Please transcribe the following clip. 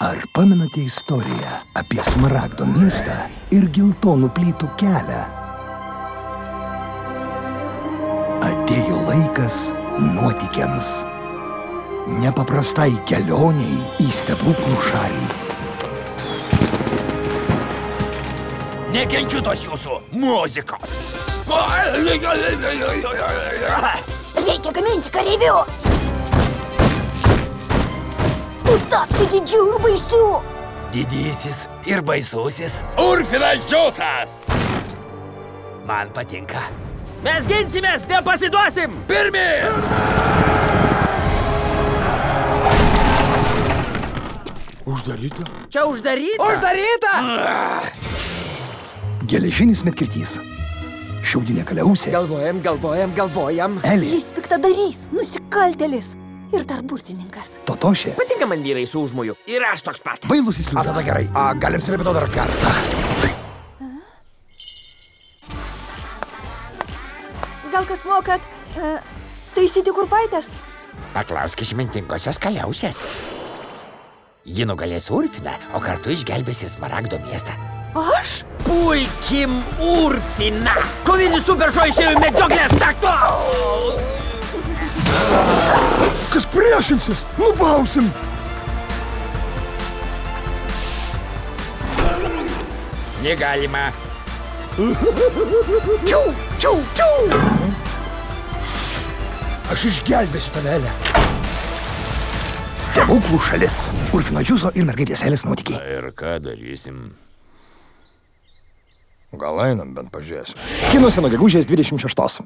Ar pamenate istoriją apie Smaragdo miestą ir geltonų plytų kelią? Atėjo laikas nuotykiams. Nepaprastai kelioniai į stebuklų šalį. Nekenčiu tos jūsų muzikos. Reikia gaminti kareivių. Tu tapsi didžiu ir baisiu. Didysis ir baisusis Urfinas Džiausas. Man patinka. Mes ginsimės, nepasiduosim! Pirmyn! Uždaryta? Čia uždaryta? Uždaryta! Geležinis medkirtys. Šiaudinė kaliausė. Galvojam. Elė. Jis piktadarys, nusikaltėlis ir dar burtininkas. Totošė. Patinka man vyrai su užmoju. Ir aš toks pat. Bailusis liūtas. Tada gerai. Galim surepetuoti dar kartą. Gal kas mokat taisyti kurpaitės? Paklausk išmintingosios kaliausės. Ji nugalės Urfiną, o kartu išgelbės ir Smaragdo miestą. Aš? Pulkim Urfiną! Kovinis superšuo išėjo į medžioklės takto! Kas priešinsis? Nubausim! Negalima. Čiau! Aš išgelbėsiu tave, Elė. Stebuklų šalis. Urfino Džiuso ir mergaitės Elės nuotykiai. Ir ką darysim? Gal einam bent pažiūrėsim. Kinuose nuo gegužės 26.